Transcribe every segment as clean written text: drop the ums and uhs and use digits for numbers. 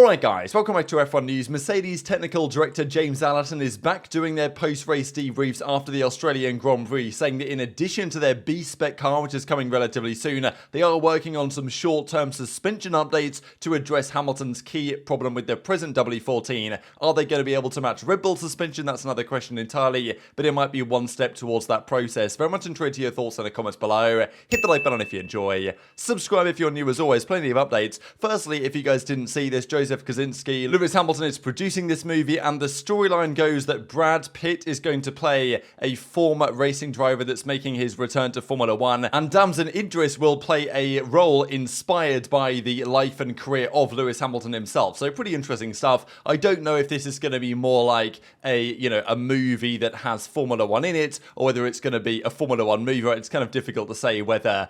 Alright guys, welcome back to F1 News. Mercedes Technical Director James Allison is back doing their post-race debriefs after the Australian Grand Prix, saying that in addition to their B-spec car, which is coming relatively soon, they are working on some short-term suspension updates to address Hamilton's key problem with their present W14. Are they going to be able to match Red Bull suspension? That's another question entirely, but it might be one step towards that process. Very much intrigued to your thoughts in the comments below. Hit the like button if you enjoy. Subscribe if you're new as always, plenty of updates. Firstly, if you guys didn't see this, Joseph Kosinski, Lewis Hamilton is producing this movie, and the storyline goes that Brad Pitt is going to play a former racing driver that's making his return to Formula 1, and Damson Idris will play a role inspired by the life and career of Lewis Hamilton himself. So pretty interesting stuff. I don't know if this is going to be more like a movie that has Formula 1 in it, or whether it's going to be a Formula 1 movie. Right? It's kind of difficult to say whether,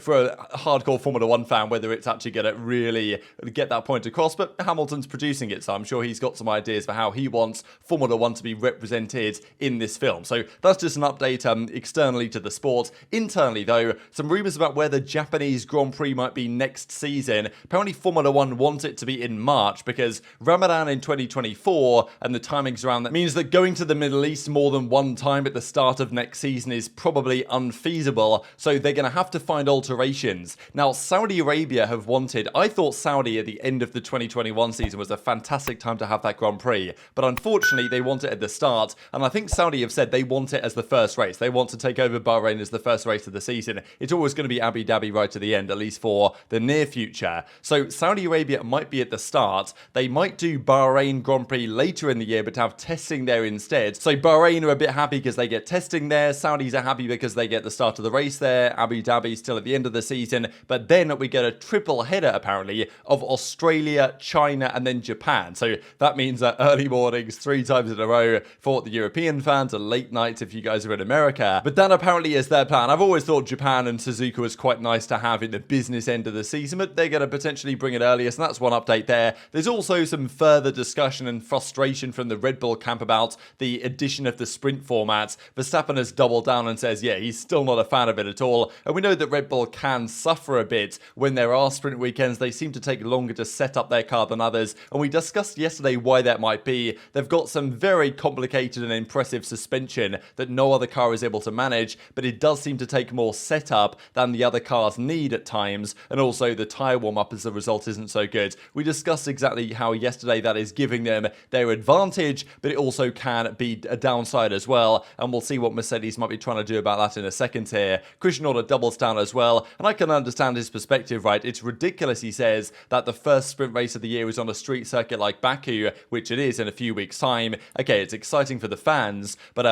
for a hardcore Formula 1 fan, whether it's actually going to really get that point across, but Hamilton's producing it, so I'm sure he's got some ideas for how he wants Formula 1 to be represented in this film. So that's just an update externally to the sport. Internally, though, some rumours about where the Japanese Grand Prix might be next season. Apparently, Formula 1 want it to be in March because Ramadan in 2024 and the timings around that means that going to the Middle East more than one time at the start of next season is probably unfeasible, so they're going to have to find alterations. Now, Saudi Arabia have wanted, I thought Saudi at the end of the 2021 season was a fantastic time to have that Grand Prix, but unfortunately they want it at the start, and I think Saudi have said they want it as the first race. They want to take over Bahrain as the first race of the season. It's always going to be Abu Dhabi right to the end, at least for the near future. So Saudi Arabia might be at the start. They might do Bahrain Grand Prix later in the year, but have testing there instead. So Bahrain are a bit happy because they get testing there. Saudis are happy because they get the start of the race there. Abu Dhabi still at the end of the season, but then we get a triple header apparently of Australia, China, and then Japan. So that means that early mornings 3 times in a row for the European fans, and late nights if you guys are in America. But that apparently is their plan. I've always thought Japan and Suzuka was quite nice to have in the business end of the season, but they're going to potentially bring it earlier, so that's one update there. There's also some further discussion and frustration from the Red Bull camp about the addition of the sprint format. Verstappen has doubled down and says, yeah, he's still not a fan of it at all, and we know that Red Bull can suffer a bit when there are sprint weekends. They seem to take longer to set up their car than others, and we discussed yesterday why that might be. They've got some very complicated and impressive suspension that no other car is able to manage, but it does seem to take more setup than the other cars need at times, and also the tyre warm-up as a result isn't so good. We discussed exactly how yesterday that is giving them their advantage, but it also can be a downside as well, and we'll see what Mercedes might be trying to do about that in a second here. Christian Horner doubles down as well, and I can understand his perspective, right? It's ridiculous, he says, that the first sprint race of the year is on a street circuit like Baku, which it is in a few weeks' time. Okay, it's exciting for the fans, but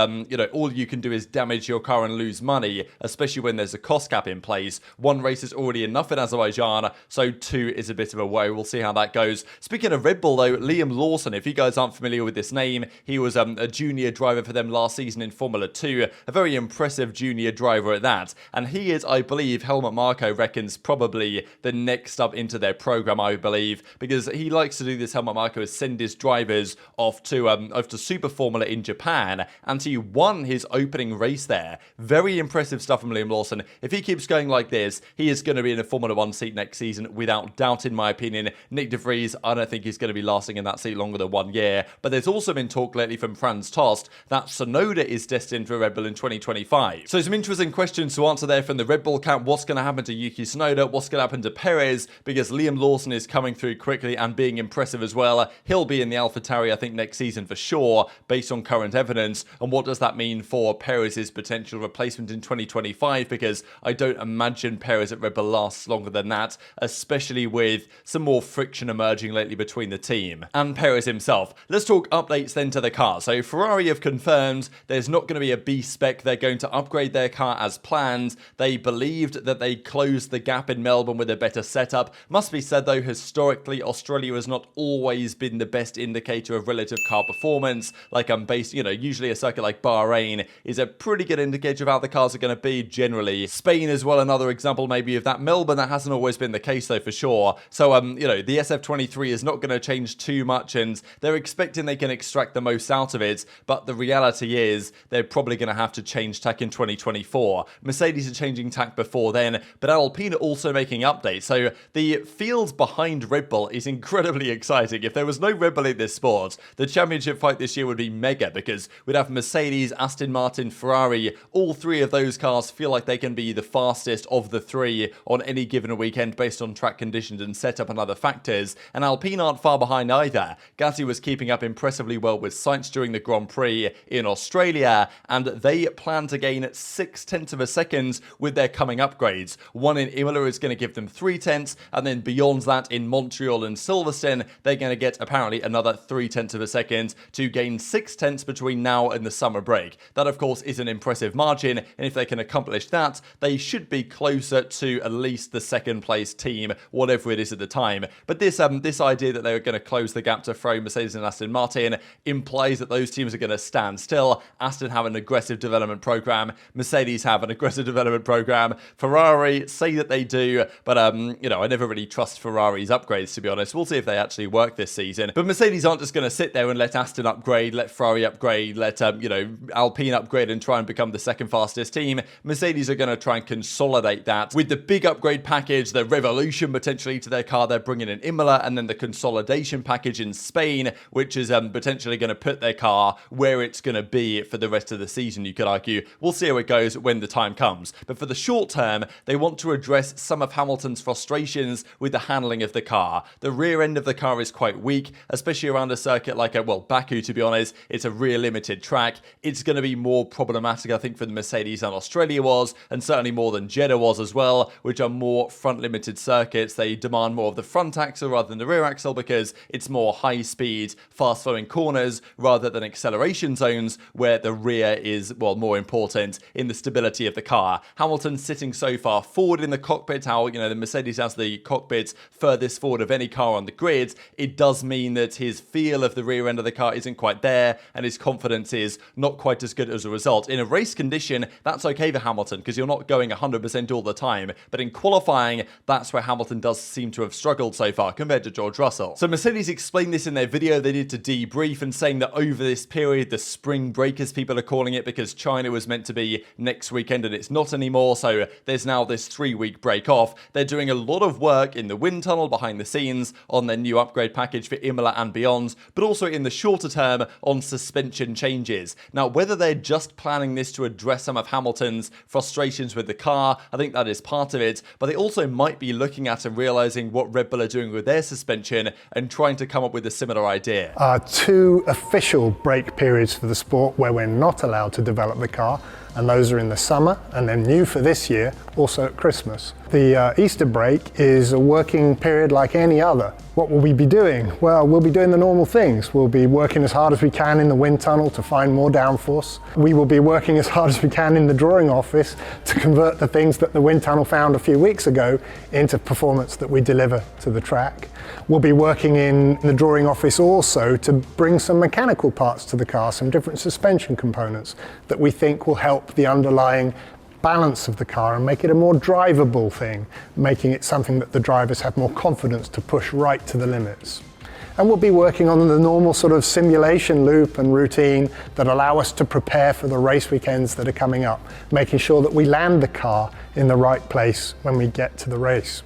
all you can do is damage your car and lose money, especially when there's a cost cap in place. 1 race is already enough in Azerbaijan, so 2 is a bit of a woe. We'll see how that goes. Speaking of Red Bull, though, Liam Lawson, if you guys aren't familiar with this name, he was a junior driver for them last season in Formula 2, a very impressive junior driver at that, and he is, I believe, Helmut Marko reckons probably the next up into their program, I believe, because he likes to do this. Helmut Marko is send his drivers off to Super Formula in Japan, and he won his opening race there. Very impressive stuff from Liam Lawson. If he keeps going like this, he is going to be in a Formula 1 seat next season without doubt, in my opinion. Nick de Vries, I don't think he's going to be lasting in that seat longer than 1 year, but there's also been talk lately from Franz Tost that Tsunoda is destined for Red Bull in 2025. So some interesting questions to answer there from the Red Bull camp. What's going to happen to Yuki Tsunoda? What's going to happen to Perez? Because Liam Lawson is coming through quickly and being impressive as well. He'll be in the Alpha Tauri, I think, next season for sure, based on current evidence. And what does that mean for Perez's potential replacement in 2025? Because I don't imagine Perez at Red Bull lasts longer than that, especially with some more friction emerging lately between the team and Perez himself. Let's talk updates then to the car. So Ferrari have confirmed there's not going to be a B spec. They're going to upgrade their car as planned. They believed that they closed the gap in Melbourne with a better setup. Must be said though, historically Australia has not always been the best indicator of relative car performance. Usually a circuit like Bahrain is a pretty good indicator of how the cars are going to be generally. Spain as well, another example maybe of that. Melbourne, that hasn't always been the case though, for sure. So the SF23 is not going to change too much, and they're expecting they can extract the most out of it, but the reality is they're probably going to have to change tack in 2024. Mercedes are changing tack before then, but Alpine are also making updates. So the field behind Red Bull is in incredibly exciting. If there was no Red Bull in this sport, the championship fight this year would be mega, because we'd have Mercedes, Aston Martin, Ferrari. All three of those cars feel like they can be the fastest of the three on any given weekend based on track conditions and setup and other factors, and Alpine aren't far behind either. Gasly was keeping up impressively well with Sainz during the Grand Prix in Australia, and they plan to gain 0.6 of a second with their coming upgrades. One in Imola is going to give them 0.3, and then beyond that in Montreal and Silverstone, they're going to get apparently another 0.3 of a second to gain 0.6 between now and the summer break. That, of course, is an impressive margin, and if they can accomplish that, they should be closer to at least the second place team, whatever it is at the time. But this idea that they were going to close the gap to Ferrari, Mercedes and Aston Martin implies that those teams are going to stand still. Aston have an aggressive development program. Mercedes have an aggressive development program. Ferrari say that they do, but I never really trust Ferrari's upgrades, to be honest. We'll see if they actually work this season. But Mercedes aren't just going to sit there and let Aston upgrade, let Ferrari upgrade, let Alpine upgrade and try and become the second fastest team. Mercedes are going to try and consolidate that with the big upgrade package, the revolution potentially to their car they're bringing in Imola, and then the consolidation package in Spain, which is potentially going to put their car where it's going to be for the rest of the season, you could argue. We'll see how it goes when the time comes. But for the short term, they want to address some of Hamilton's frustrations with the handling of the car. The rear end of the car is quite weak, especially around a circuit like Baku, to be honest. It's a rear limited track. It's going to be more problematic, I think, for the Mercedes than Australia was, and certainly more than Jeddah was as well, which are more front limited circuits. They demand more of the front axle rather than the rear axle because it's more high speed, fast flowing corners rather than acceleration zones where the rear is, more important in the stability of the car. Hamilton sitting so far forward in the cockpit, how, the Mercedes has the cockpit furthest forward of any car on the grid, it does mean that his feel of the rear end of the car isn't quite there, and his confidence is not quite as good as a result. In a race condition, that's okay for Hamilton because you're not going 100% all the time, but in qualifying, that's where Hamilton does seem to have struggled so far compared to George Russell. So Mercedes explained this in their video they did to debrief, and saying that over this period, the spring break as people are calling it, because China was meant to be next weekend and it's not anymore, so there's now this 3-week break off. They're doing a lot of work in the wind tunnel behind the scenes on their new upgrade package for Imola and beyond, but also in the shorter term on suspension changes. Now, whether they're just planning this to address some of Hamilton's frustrations with the car, I think that is part of it, but they also might be looking at and realizing what Red Bull are doing with their suspension and trying to come up with a similar idea. 2 official break periods for the sport where we're not allowed to develop the car, and those are in the summer, and then new for this year, also at Christmas. The Easter break is a working period like any other. What will we be doing? Well, we'll be doing the normal things. We'll be working as hard as we can in the wind tunnel to find more downforce. We will be working as hard as we can in the drawing office to convert the things that the wind tunnel found a few weeks ago into performance that we deliver to the track. We'll be working in the drawing office also to bring some mechanical parts to the car, some different suspension components that we think will help the underlying balance of the car and make it a more drivable thing, making it something that the drivers have more confidence to push right to the limits. And we'll be working on the normal sort of simulation loop and routine that allow us to prepare for the race weekends that are coming up, making sure that we land the car in the right place when we get to the race.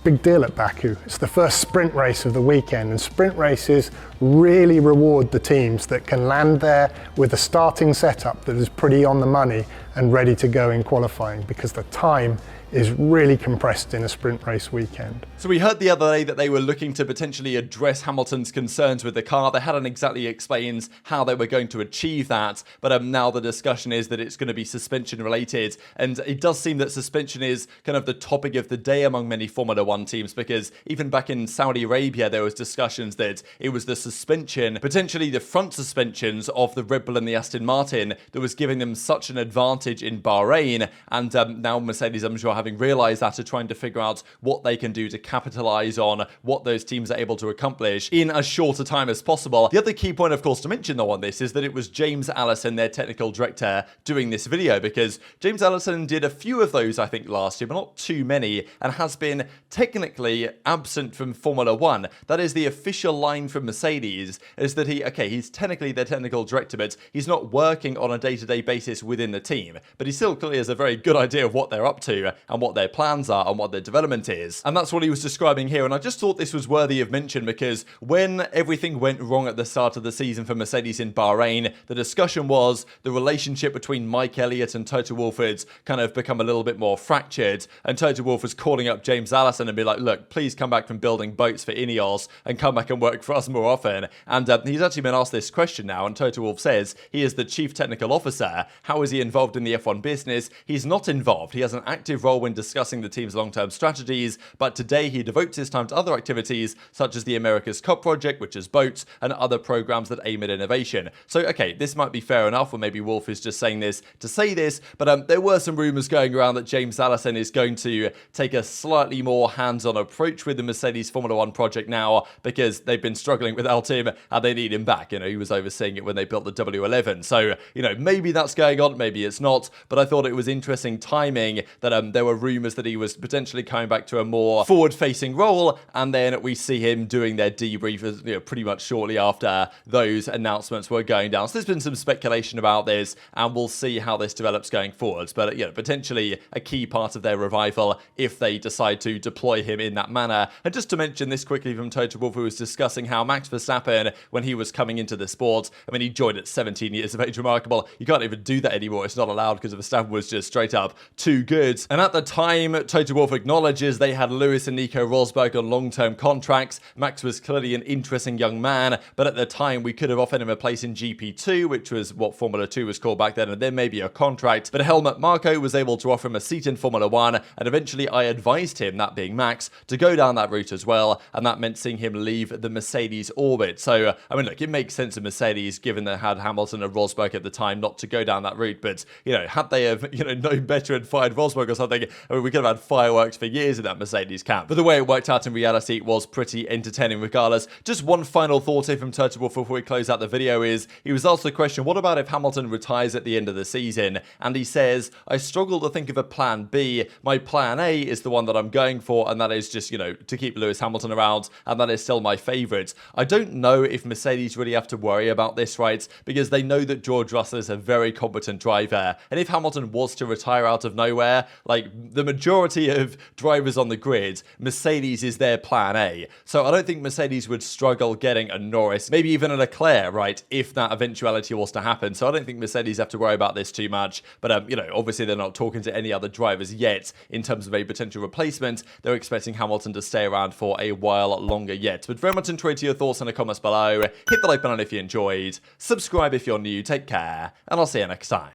Big deal at Baku. It's the first sprint race of the weekend, and sprint races really reward the teams that can land there with a starting setup that is pretty on the money and ready to go in qualifying, because the time is really compressed in a sprint race weekend. So we heard the other day that they were looking to potentially address Hamilton's concerns with the car. They hadn't exactly explained how they were going to achieve that, but now the discussion is that it's going to be suspension related, and it does seem that suspension is kind of the topic of the day among many Formula One teams, because even back in Saudi Arabia there was discussions that it was the suspension, potentially the front suspensions of the Red Bull and the Aston Martin, that was giving them such an advantage in Bahrain, and now Mercedes, I'm sure, having realised that, are trying to figure out what they can do to capitalise on what those teams are able to accomplish in as short a time as possible. The other key point, of course, to mention though on this is that it was James Allison, their technical director, doing this video, because James Allison did a few of those, I think, last year, but not too many, and has been technically absent from Formula One. That is the official line from Mercedes, is that he's technically their technical director, but he's not working on a day-to-day basis within the team, but he still clearly has a very good idea of what they're up to and what their plans are and what their development is. And that's what he was describing here. And I just thought this was worthy of mention because when everything went wrong at the start of the season for Mercedes in Bahrain, the discussion was the relationship between Mike Elliott and Toto Wolff had kind of become a little bit more fractured. And Toto Wolff was calling up James Allison and be like, look, please come back from building boats for Ineos and come back and work for us more often. And he's actually been asked this question now, and Toto Wolff says he is the chief technical officer. How is he involved in the F1 business? He's not involved. He has an active role when discussing the team's long-term strategies, but today he devotes his time to other activities such as the America's Cup project, which is boats, and other programs that aim at innovation. So, okay, this might be fair enough, or maybe Wolff is just saying this to say this, but there were some rumours going around that James Allison is going to take a slightly more hands-on approach with the Mercedes Formula One project now because they've been struggling without him and they need him back. You know, he was overseeing it when they built the W11. So, you know, maybe that's going on, maybe it's not, but I thought it was interesting timing that there were rumours that he was potentially coming back to a more forward-facing role, and then we see him doing their debrief, you know, pretty much shortly after those announcements were going down. So there's been some speculation about this, and we'll see how this develops going forwards. But, you know, potentially a key part of their revival if they decide to deploy him in that manner. And just to mention this quickly from Toto Wolff, who was discussing how Max Verstappen, when he was coming into the sport, I mean, he joined at 17 years of age, remarkable. You can't even do that anymore. It's not allowed because Verstappen was just straight up too good. And at the time, Toto Wolff acknowledges they had Lewis and Nico Rosberg on long-term contracts. Max was clearly an interesting young man, but at the time we could have offered him a place in GP2, which was what Formula 2 was called back then, and then maybe a contract. But Helmut Marko was able to offer him a seat in Formula 1, and eventually I advised him, that being Max, to go down that route as well, and that meant seeing him leave the Mercedes orbit. So, I mean, look, it makes sense of Mercedes, given they had Hamilton and Rosberg at the time, not to go down that route, but, you know, had they have, you know, known better and fired Rosberg or something, I mean, we could have had fireworks for years in that Mercedes camp. But the way it worked out in reality was pretty entertaining regardless. Just one final thought here from Toto Wolff before we close out the video is, he was asked the question, what about if Hamilton retires at the end of the season? And he says, I struggle to think of a plan B. My plan A is the one that I'm going for, and that is just, you know, to keep Lewis Hamilton around, and that is still my favourite. I don't know if Mercedes really have to worry about this, right? Because they know that George Russell is a very competent driver, and if Hamilton was to retire out of nowhere, like the majority of drivers on the grid, Mercedes is their plan A. So I don't think Mercedes would struggle getting a Norris, maybe even a Leclerc, right, if that eventuality was to happen. So I don't think Mercedes have to worry about this too much. But, you know, obviously they're not talking to any other drivers yet in terms of a potential replacement. They're expecting Hamilton to stay around for a while longer yet. But very much enjoyed your thoughts in the comments below. Hit the like button if you enjoyed. Subscribe if you're new. Take care. And I'll see you next time.